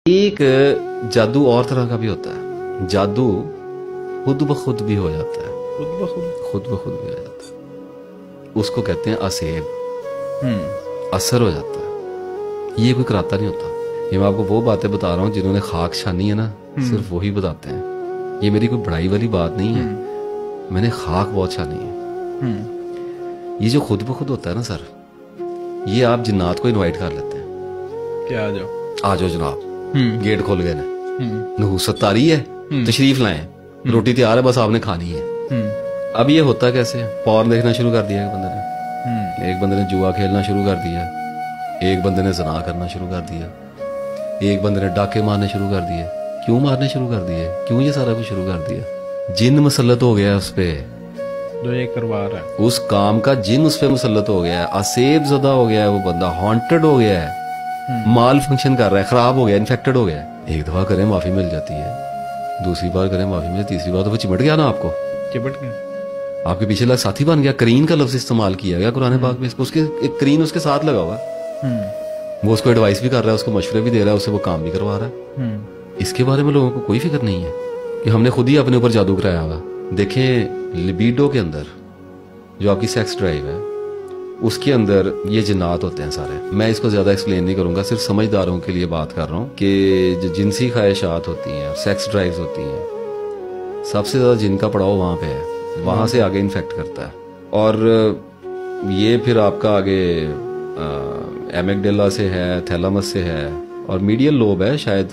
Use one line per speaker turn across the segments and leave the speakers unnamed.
एक जादू और तरह का भी होता है। जादू खुद ब खुद भी हो जाता है, खुद ब खुद भी हो जाता है। उसको कहते हैं असेब, असर हो जाता है। ये कोई कराता नहीं होता। ये मैं आपको वो बातें बता रहा हूँ जिन्होंने खाक छानी है ना, सिर्फ वही बताते हैं। ये मेरी कोई बड़ाई वाली बात नहीं है, मैंने खाक बहुत छानी है। ये जो खुद ब खुद होता है ना सर, ये आप जिन्नात को इनवाइट कर लेते हैं
क्या आ जाओ
जनाब, गेट खोल गए ना, नहूसत आ रही है, तशरीफ लाएं, रोटी तैयार है, बस आपने खानी है। अब ये होता कैसे, पॉर्न देखना शुरू कर दिया एक बंदे ने जुआ खेलना शुरू कर दिया, एक बंदे ने ज़ना करना शुरू कर दिया, एक बंदे ने डाके मारने शुरू कर दिए। क्यों मारने शुरू कर दिए, क्यों ये सारा कुछ शुरू कर दिया? जिन मुसल्लत हो गया उस पे,
जो ये करवा रहा है,
उस काम का जिन उस पे मुसल्लत हो गया है, असेब ज़दा हो गया है, वो बंदा हॉन्टेड हो गया है, माल फंक्शन कर रहा है, खराब हो गया, इन्फेक्टेड हो गया है। एक दफा करें माफी मिल जाती है, दूसरी बार करें माफी मिल, तीसरी बार तो वो चिमट गया ना, आपको
चिमट गया,
आपके पीछे लग साथी बन गया। करीन का लफ्ज इस्तेमाल किया गया कुरान पाक में, उसके एक करीन उसके साथ लगा हुआ, वो उसको एडवाइस भी कर रहा है, उसको मशवरे भी दे रहा है, उससे वो काम भी करवा रहा है। इसके बारे में लोगों को कोई फिक्र नहीं है कि हमने खुद ही अपने ऊपर जादू कराया हुआ। देखें, लिबिडो के अंदर जो आपकी सेक्स ड्राइव है, उसके अंदर ये जिन्नात होते हैं सारे। मैं इसको ज्यादा एक्सप्लेन नहीं करूंगा, सिर्फ समझदारों के लिए बात कर रहा हूँ कि जो जिनसी ख्वाहिशात होती हैं, सेक्स ड्राइव्स होती हैं, सबसे ज्यादा जिनका पड़ाव वहां पे है, वहां से आगे इन्फेक्ट करता है। और ये फिर आपका आगे एमिगडाला से है, थैलामस से है, और मीडियल लोब है शायद,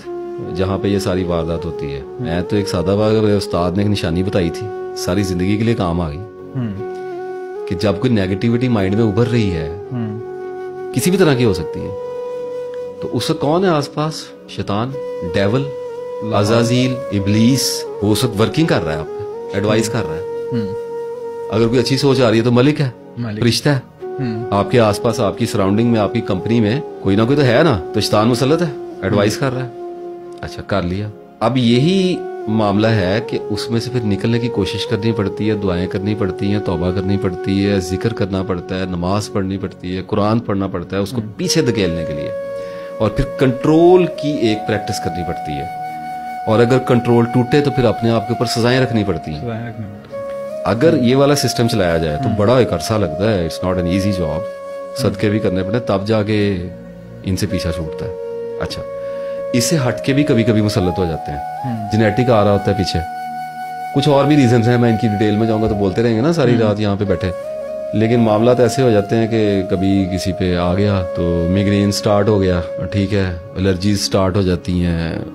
जहाँ पे ये सारी वारदात होती है। मैं तो एक सादा बाग उस्ताद ने एक निशानी बताई थी, सारी जिंदगी के लिए काम आ गई, कि जब कोई नेगेटिविटी माइंड में उभर रही है, किसी भी तरह की हो सकती है, तो उसका कौन है आसपास? शैतान, डेविल, अजाजील, इब्लीस, वो उस वक्त वर्किंग कर रहा है, आप एडवाइस कर रहा है। अगर कोई अच्छी सोच आ रही है तो मलिक है, फरिश्ता है। आपके आसपास, आपकी सराउंडिंग में, आपकी कंपनी में कोई ना कोई तो है ना, तो शैतान मुसल्लत है, एडवाइस कर रहा है। अच्छा, कर लिया। अब यही मामला है कि उसमें से फिर निकलने की कोशिश करनी पड़ती है, दुआएं करनी पड़ती हैं, तौबा करनी पड़ती है, जिक्र करना पड़ता है, नमाज पढ़नी पड़ती है, कुरान पढ़ना पड़ता है उसको पीछे धकेलने के लिए, और फिर कंट्रोल की एक प्रैक्टिस करनी पड़ती है। और अगर कंट्रोल टूटे तो फिर अपने आप के ऊपर सजाएं रखनी पड़ती हैं। अगर ये वाला सिस्टम चलाया जाए तो बड़ा एक अरसा लगता है, it's not an easy job, सदके भी करने पड़ते, तब जाके इनसे पीछा छूटता है। अच्छा, इससे हटके भी कभी कभी मुसल्लत हो जाते हैं, जेनेटिक आ रहा होता है पीछे, कुछ और भी रीजन हैं, मैं इनकी डिटेल में जाऊंगा तो बोलते रहेंगे ना सारी रात यहाँ पे बैठे। लेकिन मामला तो ऐसे हो जाते हैं कि कभी किसी पे आ गया तो मिग्रेन स्टार्ट हो गया, ठीक है, एलर्जीज स्टार्ट हो जाती हैं,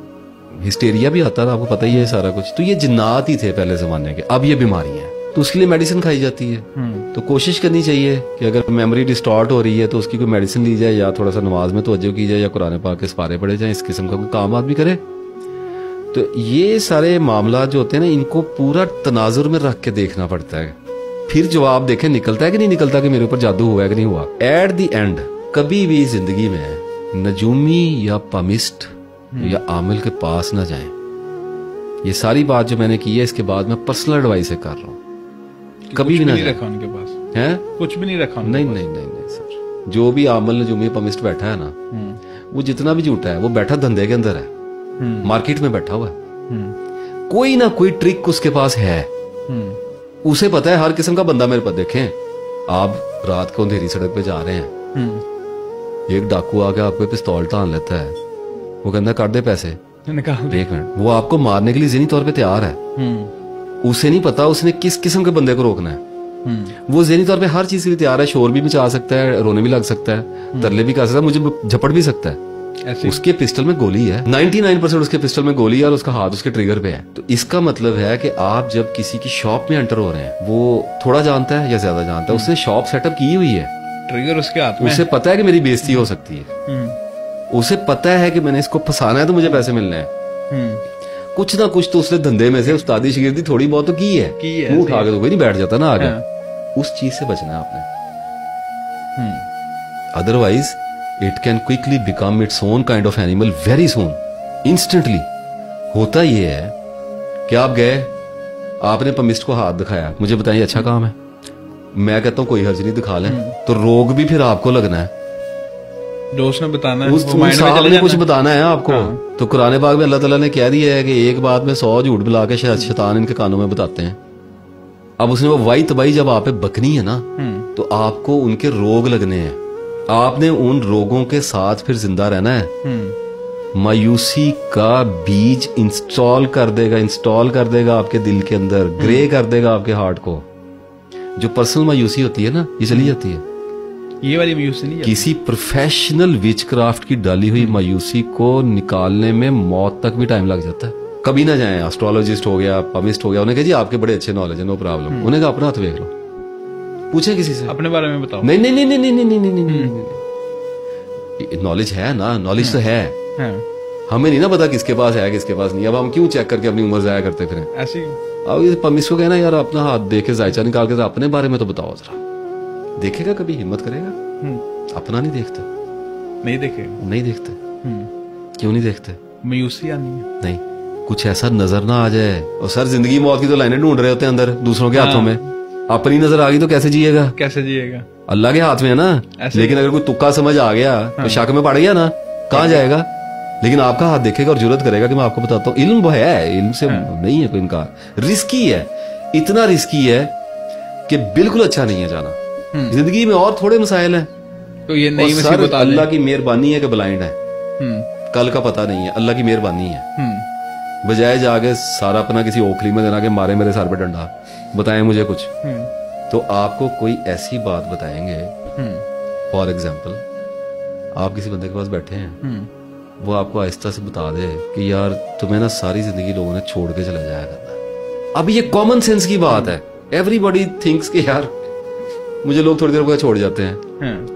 हिस्टेरिया भी आता था, आपको पता ही है सारा कुछ। तो ये जिन्नात ही थे पहले जमाने के, अब ये बीमारी है, तो उसके लिए मेडिसिन खाई जाती है। तो कोशिश करनी चाहिए कि अगर मेमोरी डिस्टॉर्ट हो रही है तो उसकी कोई मेडिसिन ली जाए, या थोड़ा सा नमाज में तवज्जो की जाए, या कुरान पाक के सिपारे पढ़े जाए, इस किस्म का कोई काम आदमी करे। तो ये सारे मामला जो होते हैं ना, इनको पूरा तनाजुर में रख के देखना पड़ता है, फिर जवाब देखें निकलता है कि नहीं निकलता, कि मेरे ऊपर जादू हुआ है कि नहीं हुआ। एट द एंड कभी भी जिंदगी में नजूमी या पामिस्ट या आमिल के पास ना जाएं। ये सारी बात जो मैंने की है, इसके बाद मैं पर्सनल एडवाइस कर रहा हूँ, कभी भी नहीं रखा उनके पास है, कुछ भी नहीं रखा। नहीं नहीं नहीं नहीं सर, जो भी आमल नजूमी पमिस्ट बैठा है ना, वो जितना भी झूठा है, वो बैठा धंधे के अंदर है, मार्केट में बैठा हुआ है, कोई ना कोई ट्रिक उसके पास है, उसे पता है। हर किस्म का बंदा मेरे पास, देखें आप रात को अंधेरी सड़क पे जा रहे हैं, एक डाकू आके आपको पिस्तौल तान लेता है, वो कहता है काट दे पैसे, एक मिनट, वो आपको मारने के लिए ज़हनी तौर पे तैयार है। उसे नहीं पता उसने किस किस्म के बंदे को रोकना है। वो ज़हनी तौर पे हर चीज के लिए तैयार है, शोर भी मचा सकता है, रोने भी लग सकता है, तरले भी कर सकता है, मुझे झपट भी सकता है। उसके पिस्टल में गोली है, 99% उसके पिस्टल में गोली है, और उसका हाथ उसके ट्रिगर पे है। तो इसका मतलब है कि आप जब किसी की शॉप में एंटर हो रहे हैं, वो थोड़ा जानता है या ज्यादा जानता है, उसने शॉप सेटअप की हुई है, ट्रिगर उसके हाथ में, उसे पता है कि मेरी बेइज्जती हो सकती है, उसे पता है कि मैंने इसको फंसाना है तो मुझे पैसे मिलने हैं। कुछ ना कुछ तो उसने धंधे में से उस्तादी शिगिर्दी थोड़ी बहुत तो की है, मुंह उठा के तो कोई नहीं बैठ जाता ना आगे। उस चीज से बचना है आपने, otherwise it can quickly become its own kind of animal very soon, instantly. होता ये है कि आप गए, आपने पमिस्ट को हाथ दिखाया, मुझे बताइए अच्छा काम है, मैं कहता हूं कोई हर्ज नहीं, दिखा लें, तो रोग भी फिर आपको लगना है।
जो उसने बताना है
उस
वो माइंड में
साहब
चले
ने
जाना
कुछ
है।
बताना है आपको।
हाँ।
तो कुरान पाक में अल्लाह ताला ने कह दिया है कि एक बात में 100 झूठ बुला के शैतान इनके कानों में बताते हैं। अब उसने वो वाई तबाही जब आप पे बकनी है ना, तो आपको उनके रोग लगने हैं, आपने उन रोगों के साथ फिर जिंदा रहना है। मायूसी का बीज इंस्टॉल कर देगा आपके दिल के अंदर, ग्रे कर देगा आपके हार्ट को। जो पर्सनल मायूसी होती है ना, ये चली जाती है।
ये वाली मायूसी नहीं है।
किसी प्रोफेशनल विचक्राफ्ट की डाली हुई मायूसी को निकालने में मौत तक भी टाइम लग जाता है। कभी ना जाए एस्ट्रोलॉजिस्ट हो गया, पमिस्ट हो गया, उन्हें कहा जी आपके बड़े अच्छे नॉलेज है, नो प्रॉब्लम। उन्हें कहा अपना हाथ देख लो, पूछे किसी से,
अपने बारे में बताओ।
नहीं नहीं नहीं नहीं नहीं नहीं नहीं नहीं, नॉलेज है ना, नॉलेज तो है। हमें नहीं ना पता किसके पास है किसके पास नहीं। अब हम क्यों चेक करके अपनी उम्र जाया करते फिर
ऐसी।
अब ये पमिस्ट को कहना यार अपना हाथ देखे जायचा निकाल के अपने बारे में तो बताओ जरा। देखेगा कभी, हिम्मत करेगा? अपना नहीं देखते,
नहीं देखेगा,
नहीं देखते। क्यों नहीं देखते?
मायूसी आनी है।
नहीं, कुछ ऐसा नजर ना आ जाए। और सर जिंदगी मौत की तो लाइनें ढूंढ रहे होते हैं अंदर दूसरों के हाथों में। अपनी नजर आ गई तो कैसे जिएगा?
कैसे जिएगा?
अल्लाह के हाथ में है ना। लेकिन अगर कोई तुक्का समझ आ गया तो शक में पड़ गया ना, कहाँ जाएगा? लेकिन आपका हाथ देखेगा और जुर्रत करेगा कि मैं आपको बताता हूँ। इल्म वो है, इल्म से नहीं है कोई इनकार। रिस्की है, इतना रिस्की है कि बिल्कुल अच्छा नहीं है जाना। जिंदगी में और थोड़े मसाइल हैं
तो ये नहीं
सर अल्लाह की मेहरबानी है कि ब्लाइंड है, कल का पता नहीं है, अल्लाह की मेहरबानी है। बजाय जाके सारा अपना किसी ओखली में देना के मारे मेरे सर पे डंडा, बताएं मुझे कुछ। तो आपको कोई ऐसी बात बताएंगे, फॉर एग्जाम्पल आप किसी बंदे के पास बैठे हैं, वो आपको आहिस्ता से बता दे कि यार तुम्हें ना सारी जिंदगी लोगों ने छोड़ के चला जाया करना है। अब ये कॉमन सेंस की बात है। एवरीबॉडी थिंक्स कि यार मुझे लोग थोड़ी देर बाद छोड़ जाते हैं,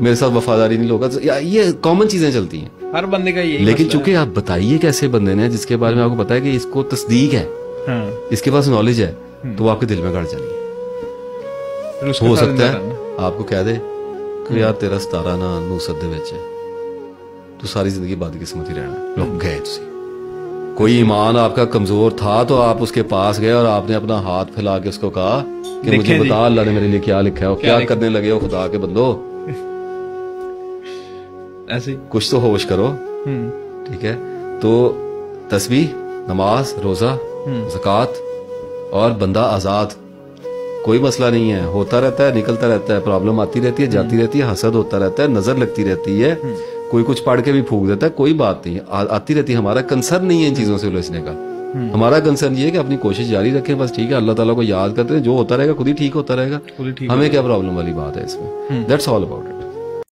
मेरे साथ वफादारी नहीं लोग, ये कॉमन चीजें चलती हैं
हर बंदे का यही।
लेकिन चूंकि आप बताइए कैसे बंदे ने जिसके बारे में आपको पता है कि इसको तस्दीक है, इसके पास नॉलेज है, तो वो आपके दिल में गड़ जानी है। हो सकता है आपको कह दे कि यार तेरा सितारा ना नूसत दे विच है, तो सारी जिंदगी बाद किस्मत ही रहना। लोग गए तुसी कोई ईमान आपका कमजोर था तो आप उसके पास गए और आपने अपना हाथ फैला के उसको कहा कि मुझे बता अल्लाह ने मेरे लिए क्या लिखा है, और क्या करने लगे हो खुदा के बंदो।
ऐसे
कुछ तो होश करो, ठीक है? तो तस्बीह, नमाज, रोजा, ज़कात और बंदा आजाद, कोई मसला नहीं है। होता रहता है, निकलता रहता है, प्रॉब्लम आती रहती है, जाती रहती है, हसद होता रहता है, नजर लगती रहती है, कोई कुछ पढ़ के भी फूक देता है, कोई बात नहीं, आती रहती है। हमारा कंसर्न नहीं है इन चीजों से उलझने का। हमारा कंसर्न ये है कि अपनी कोशिश जारी रखें बस, ठीक है? अल्लाह ताला को याद करते हैं, जो होता रहेगा खुद ही ठीक होता रहेगा। हमें क्या प्रॉब्लम वाली बात है इसमें? That's all about it.